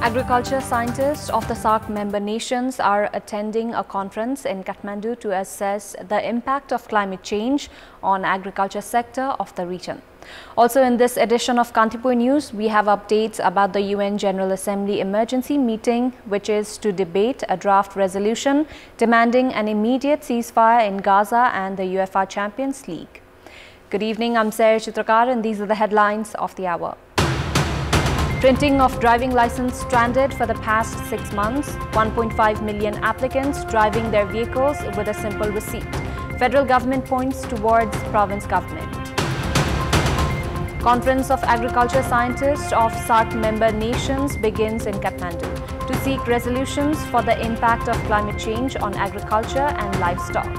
Agriculture scientists of the SAARC member nations are attending a conference in Kathmandu to assess the impact of climate change on agriculture sector of the region. Also in this edition of Kantipur News, we have updates about the UN General Assembly emergency meeting, which is to debate a draft resolution demanding an immediate ceasefire in Gaza and the UEFA Champions League. Good evening, I'm Chitrakar and these are the headlines of the hour. Printing of driving license stranded for the past 6 months. 1.5 million applicants driving their vehicles with a simple receipt. Federal government points towards province government. Conference of Agriculture Scientists of SAARC member nations begins in Kathmandu to seek resolutions for the impact of climate change on agriculture and livestock.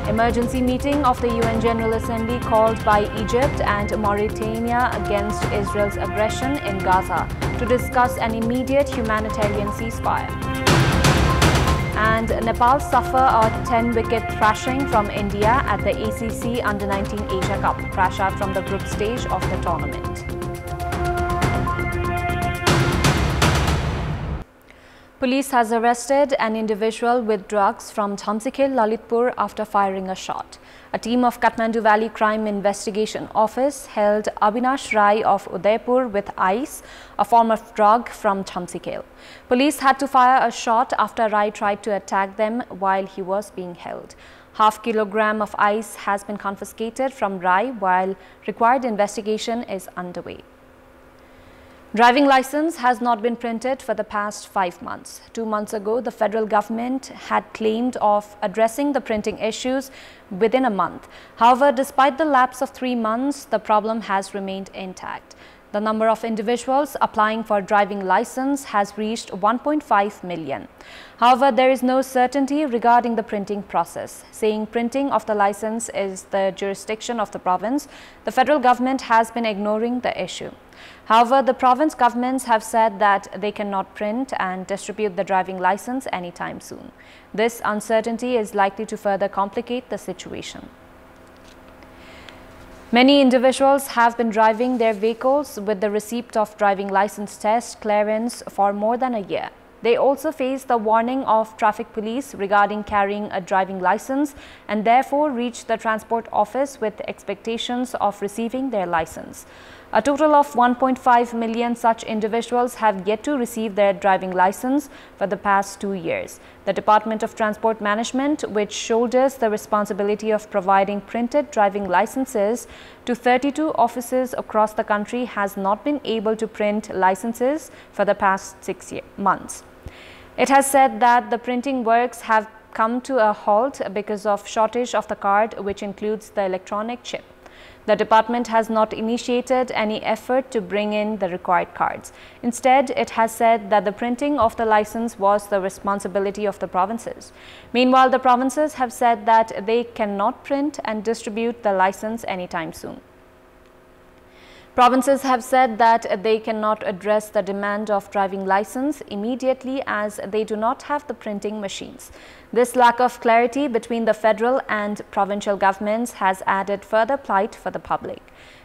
Emergency meeting of the UN General Assembly called by Egypt and Mauritania against Israel's aggression in Gaza to discuss an immediate humanitarian ceasefire. And Nepal suffer a 10-wicket thrashing from India at the ACC Under-19 Asia Cup, crash out from the group stage of the tournament. Police has arrested an individual with drugs from Samachar, Lalitpur after firing a shot. A team of Kathmandu Valley Crime Investigation Office held Abhinash Rai of Udaipur with ice, a form of drug from Samachar. Police had to fire a shot after Rai tried to attack them while he was being held. Half kilogram of ice has been confiscated from Rai while required investigation is underway. Driving license has not been printed for the past 5 months. 2 months ago, the federal government had claimed of addressing the printing issues within a month. However, despite the lapse of 3 months, the problem has remained intact. The number of individuals applying for driving license has reached 1.5 million. However, there is no certainty regarding the printing process. Saying printing of the license is the jurisdiction of the province, the federal government has been ignoring the issue. However, the province governments have said that they cannot print and distribute the driving license anytime soon. This uncertainty is likely to further complicate the situation. Many individuals have been driving their vehicles with the receipt of driving license test clearance for more than a year. They also face the warning of traffic police regarding carrying a driving license and therefore reach the transport office with expectations of receiving their license. A total of 1.5 million such individuals have yet to receive their driving license for the past 2 years. The Department of Transport Management, which shoulders the responsibility of providing printed driving licenses to 32 offices across the country, has not been able to print licenses for the past 6 months. It has said that the printing works have come to a halt because of shortage of the card, which includes the electronic chip. The department has not initiated any effort to bring in the required cards. Instead, it has said that the printing of the license was the responsibility of the provinces. Meanwhile, the provinces have said that they cannot print and distribute the license anytime soon. Provinces have said that they cannot address the demand of driving license immediately as they do not have the printing machines. This lack of clarity between the federal and provincial governments has added further plight for the public.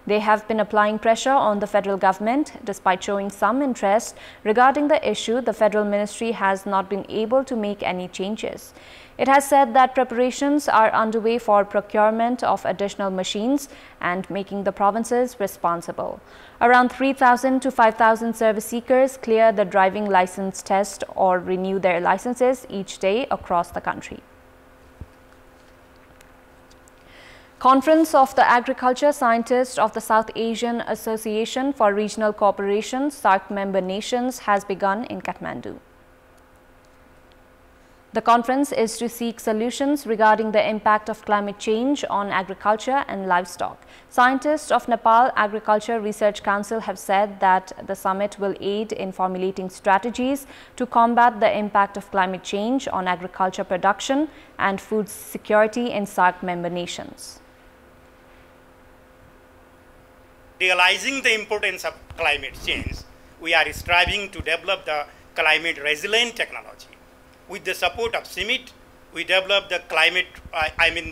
They have been applying pressure on the federal government. Despite showing some interest regarding the issue, the federal ministry has not been able to make any changes. It has said that preparations are underway for procurement of additional machines and making the provinces responsible. Around 3,000 to 5,000 service seekers clear the driving license test or renew their licenses each day across the country. Conference of the Agriculture Scientists of the South Asian Association for Regional Cooperation, SAARC member nations, has begun in Kathmandu. The conference is to seek solutions regarding the impact of climate change on agriculture and livestock. Scientists of Nepal Agriculture Research Council have said that the summit will aid in formulating strategies to combat the impact of climate change on agriculture production and food security in SAARC member nations. Realizing the importance of climate change, we are striving to develop the climate resilient technology. With the support of CIMIT, we developed the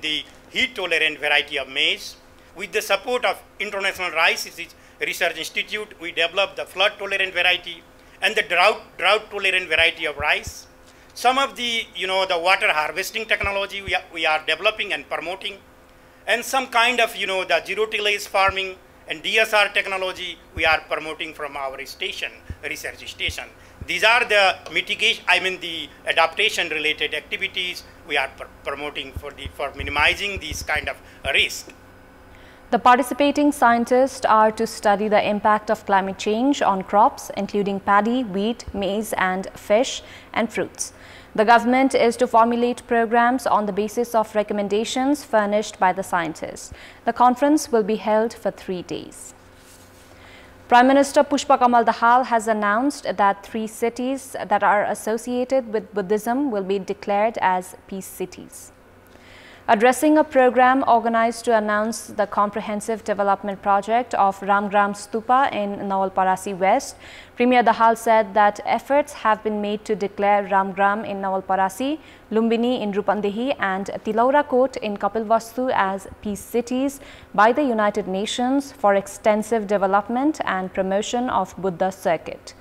the heat tolerant variety of maize. With the support of International Rice Research Institute, we developed the flood-tolerant variety and the drought-tolerant variety of rice. Some of the, the water harvesting technology we are developing and promoting, and some kind of, the zero-tillage farming and DSR technology we are promoting from our station, research station. These are the mitigation, the adaptation-related activities we are promoting for minimizing these kind of risk. The participating scientists are to study the impact of climate change on crops, including paddy, wheat, maize, and fish and fruits. The government is to formulate programs on the basis of recommendations furnished by the scientists. The conference will be held for 3 days. Prime Minister Pushpa Kamal Dahal has announced that 3 cities that are associated with Buddhism will be declared as peace cities. Addressing a program organized to announce the comprehensive development project of Ramgram Stupa in Nawalparasi West, Premier Dahal said that efforts have been made to declare Ramgram in Nawalparasi, Lumbini in Rupandehi and Tilaura Kot in Kapilvastu as peace cities by the United Nations for extensive development and promotion of Buddha circuit.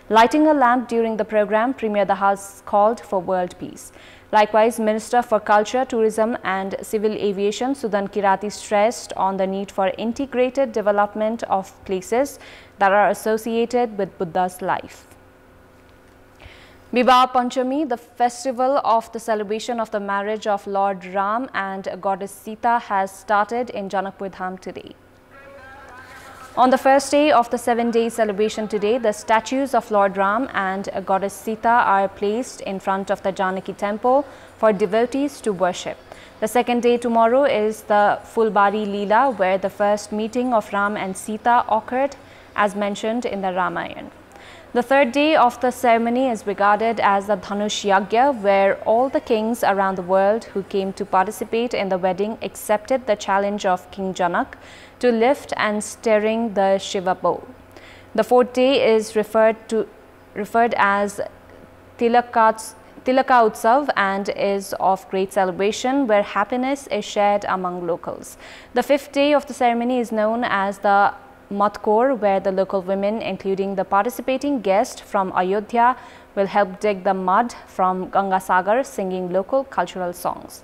Lighting a lamp during the program, Premier Dahal called for world peace. Likewise, Minister for Culture, Tourism and Civil Aviation Sudan Kirati stressed on the need for integrated development of places that are associated with Buddha's life. Viva Panchami, the festival of the celebration of the marriage of Lord Ram and Goddess Sita, has started in Janakpur Dham today. On the first day of the 7-day celebration today, the statues of Lord Ram and Goddess Sita are placed in front of the Janaki temple for devotees to worship. The second day tomorrow is the Fulbari Leela, where the first meeting of Ram and Sita occurred as mentioned in the Ramayana. The third day of the ceremony is regarded as the Dhanush Yagya, where all the kings around the world who came to participate in the wedding accepted the challenge of King Janak to lift and steering the Shiva bow. The fourth day is referred as Tilaka Utsav and is of great celebration, where happiness is shared among locals. The fifth day of the ceremony is known as the Matkor, where the local women, including the participating guest from Ayodhya, will help dig the mud from Ganga Sagar, singing local cultural songs.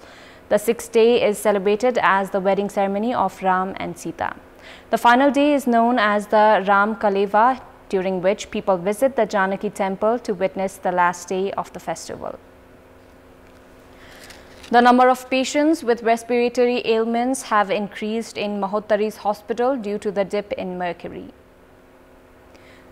The sixth day is celebrated as the wedding ceremony of Ram and Sita. The final day is known as the Ram Kaleva, during which people visit the Janaki temple to witness the last day of the festival. The number of patients with respiratory ailments have increased in Mahottari's hospital due to the dip in mercury.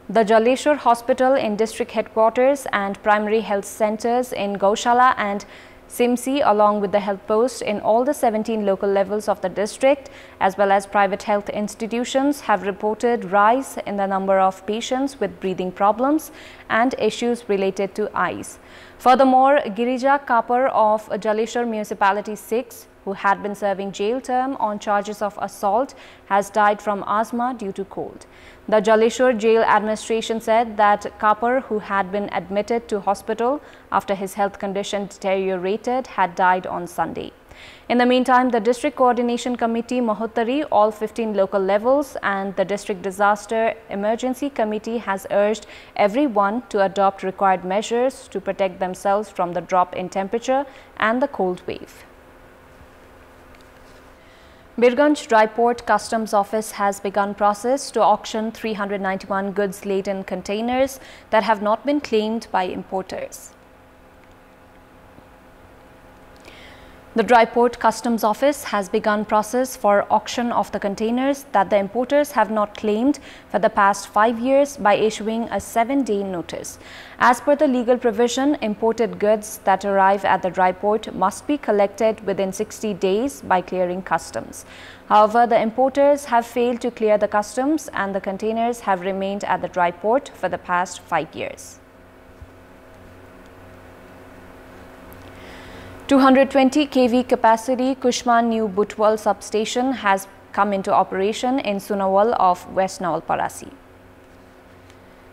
The Jaleshwar Hospital in district headquarters and primary health centers in Gaushala and Simsi, along with the health posts in all the 17 local levels of the district, as well as private health institutions, have reported rise in the number of patients with breathing problems and issues related to eyes. Furthermore, Girija Kapar of Jaleshwar Municipality 6, who had been serving jail term on charges of assault, has died from asthma due to cold. The Jaleshwar Jail Administration said that Kapar, who had been admitted to hospital after his health condition deteriorated, had died on Sunday. In the meantime, the District Coordination Committee, Mahottari, all 15 local levels, and the District Disaster Emergency Committee has urged everyone to adopt required measures to protect themselves from the drop in temperature and the cold wave. Birganj Dry Port Customs Office has begun process to auction 391 goods-laden containers that have not been claimed by importers. The Dry Port Customs Office has begun process for auction of the containers that the importers have not claimed for the past 5 years by issuing a 7-day notice. As per the legal provision, imported goods that arrive at the dry port must be collected within 60 days by clearing customs. However, the importers have failed to clear the customs and the containers have remained at the dry port for the past 5 years. 220 kV capacity Kushman new Butwal substation has come into operation in Sunawal of West Nawalparasi.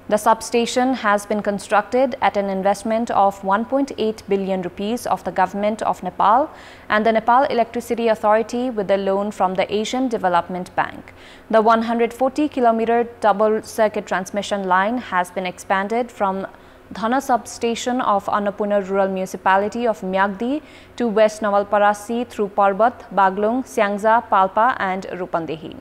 The substation has been constructed at an investment of 1.8 billion rupees of the government of Nepal and the Nepal Electricity Authority with a loan from the Asian Development Bank. The 140-kilometer double-circuit transmission line has been expanded from Dhana substation of Annapurna Rural Municipality of Myagdi to West Nawalparasi through Parbat, Baglung, Syangja, Palpa and Rupandehi.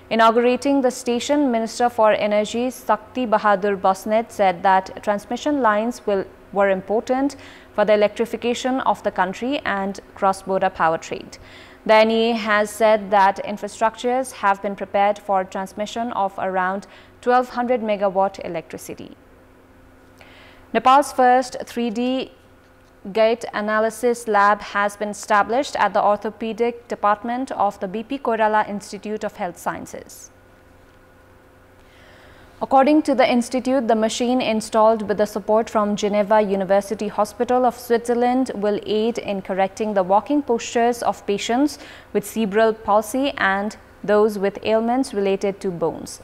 Inaugurating the station, Minister for Energy Sakti Bahadur Basnet said that transmission lines were important for the electrification of the country and cross-border power trade. The NEA has said that infrastructures have been prepared for transmission of around 1200 megawatt electricity. Nepal's first 3D gait analysis lab has been established at the orthopedic department of the BP Koirala Institute of Health Sciences. According to the institute, the machine installed with the support from Geneva University Hospital of Switzerland will aid in correcting the walking postures of patients with cerebral palsy and those with ailments related to bones.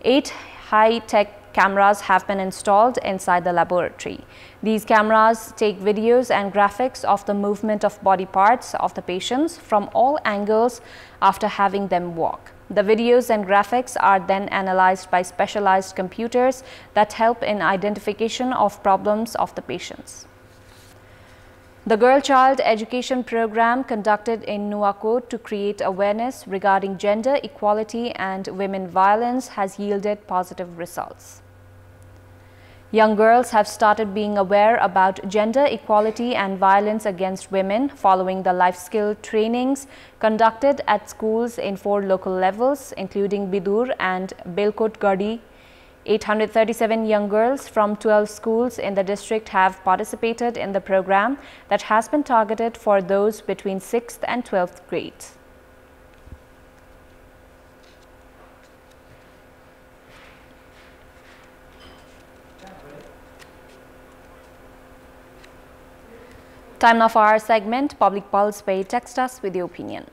8 high-tech cameras have been installed inside the laboratory. These cameras take videos and graphics of the movement of body parts of the patients from all angles after having them walk. The videos and graphics are then analyzed by specialized computers that help in identification of problems of the patients. The Girl Child Education Program conducted in Nuwakot to create awareness regarding gender equality and women violence has yielded positive results. Young girls have started being aware about gender equality and violence against women following the life skill trainings conducted at schools in 4 local levels, including Bidur and Belkot Gadi. 837 young girls from 12 schools in the district have participated in the program that has been targeted for those between 6th and 12th grades. Time now for our segment, Public Pulse, where you text us with your opinion.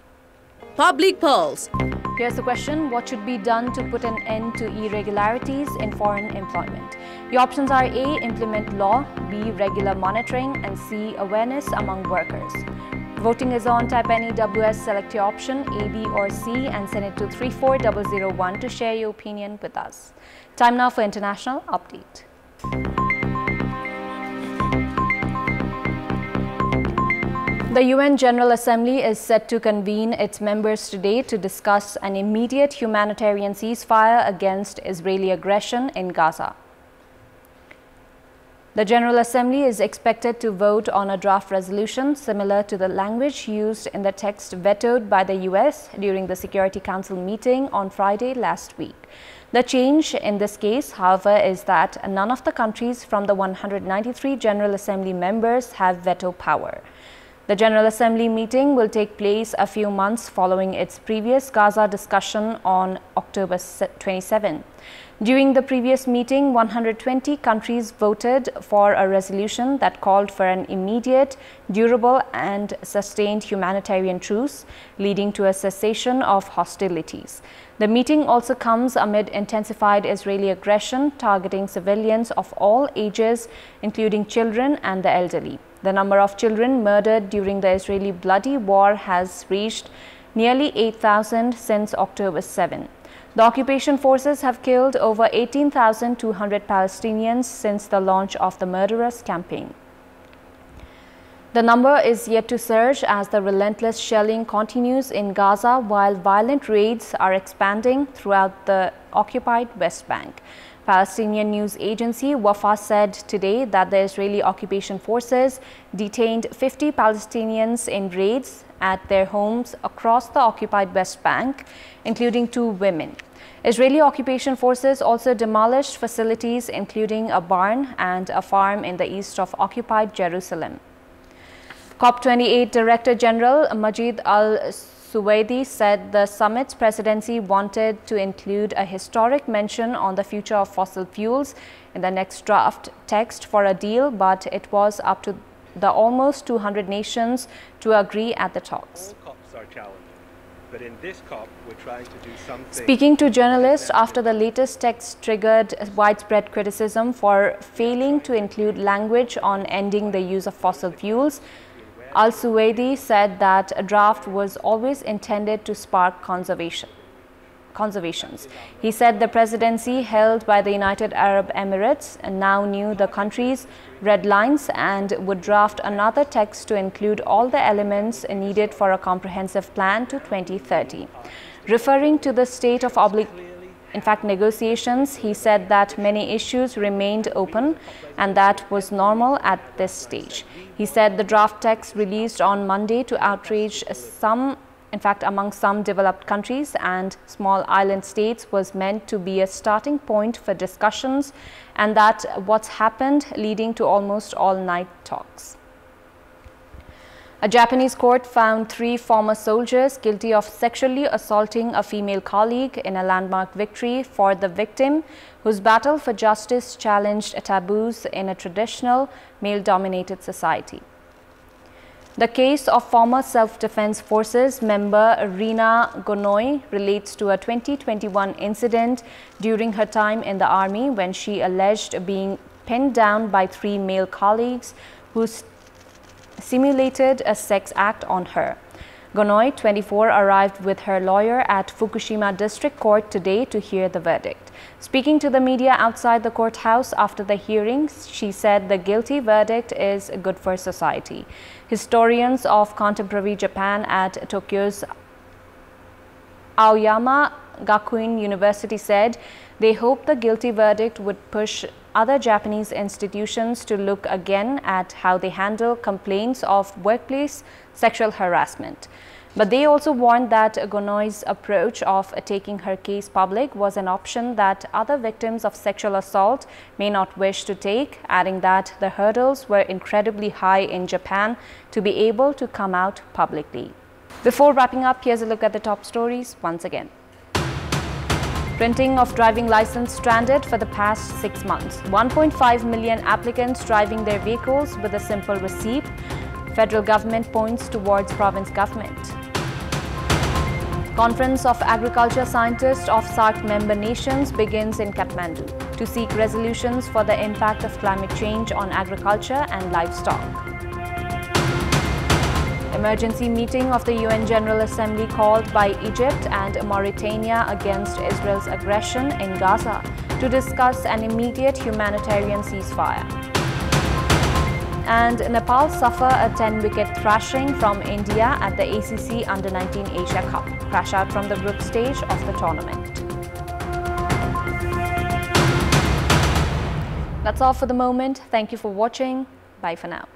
Public Pulse. Here's the question: what should be done to put an end to irregularities in foreign employment? The options are A. Implement law, B. Regular monitoring, and C. Awareness among workers. Voting is on. Type any WS, select your option A, B or C and send it to 34001 to share your opinion with us. Time now for international update. The UN General Assembly is set to convene its members today to discuss an immediate humanitarian ceasefire against Israeli aggression in Gaza. The General Assembly is expected to vote on a draft resolution similar to the language used in the text vetoed by the US during the Security Council meeting on Friday last week. The change in this case, however, is that none of the countries from the 193 General Assembly members have veto power. The General Assembly meeting will take place a few months following its previous Gaza discussion on October 27. During the previous meeting, 120 countries voted for a resolution that called for an immediate, durable and sustained humanitarian truce, leading to a cessation of hostilities. The meeting also comes amid intensified Israeli aggression targeting civilians of all ages, including children and the elderly. The number of children murdered during the Israeli bloody war has reached nearly 8,000 since October 7. The occupation forces have killed over 18,200 Palestinians since the launch of the murderous campaign. The number is yet to surge as the relentless shelling continues in Gaza while violent raids are expanding throughout the occupied West Bank. Palestinian news agency Wafa said today that the Israeli occupation forces detained 50 Palestinians in raids at their homes across the occupied West Bank, including 2 women. Israeli occupation forces also demolished facilities including a barn and a farm in the east of occupied Jerusalem. COP28 Director General Majid Al-Suwaidi said the summit's presidency wanted to include a historic mention on the future of fossil fuels in the next draft text for a deal, but it was up to the almost 200 nations to agree at the talks. All COPs are challenging. But in this COP, we're trying to do something. Speaking to journalists after the latest text triggered widespread criticism for failing to include language on ending the use of fossil fuels, Al-Suwaidi said that a draft was always intended to spark conservations. He said the presidency held by the United Arab Emirates now knew the country's red lines and would draft another text to include all the elements needed for a comprehensive plan to 2030. Referring to the state of negotiations, he said that many issues remained open and that was normal at this stage. He said the draft text released on Monday to outrage among some developed countries and small island states was meant to be a starting point for discussions, and that what's happened leading to almost all-night talks. A Japanese court found 3 former soldiers guilty of sexually assaulting a female colleague in a landmark victory for the victim, whose battle for justice challenged taboos in a traditional male-dominated society. The case of former Self-Defense Forces member Rina Gonoi relates to a 2021 incident during her time in the army when she alleged being pinned down by 3 male colleagues who simulated a sex act on her. Gonoi, 24, arrived with her lawyer at Fukushima District Court today to hear the verdict. Speaking to the media outside the courthouse after the hearings, she said the guilty verdict is good for society. Historians of contemporary Japan at Tokyo's Aoyama Gakuin University said they hope the guilty verdict would push other Japanese institutions to look again at how they handle complaints of workplace sexual harassment. But they also warned that Gonoi's approach of taking her case public was an option that other victims of sexual assault may not wish to take, adding that the hurdles were incredibly high in Japan to be able to come out publicly. Before wrapping up, here's a look at the top stories once again. Printing of driving license stranded for the past 6 months. 1.5 million applicants driving their vehicles with a simple receipt. Federal government points towards province government. Conference of Agriculture Scientists of SAARC member nations begins in Kathmandu to seek resolutions for the impact of climate change on agriculture and livestock. Emergency meeting of the UN General Assembly called by Egypt and Mauritania against Israel's aggression in Gaza to discuss an immediate humanitarian ceasefire. And Nepal suffer a 10-wicket thrashing from India at the ACC Under-19 Asia Cup, crash out from the group stage of the tournament. That's all for the moment. Thank you for watching. Bye for now.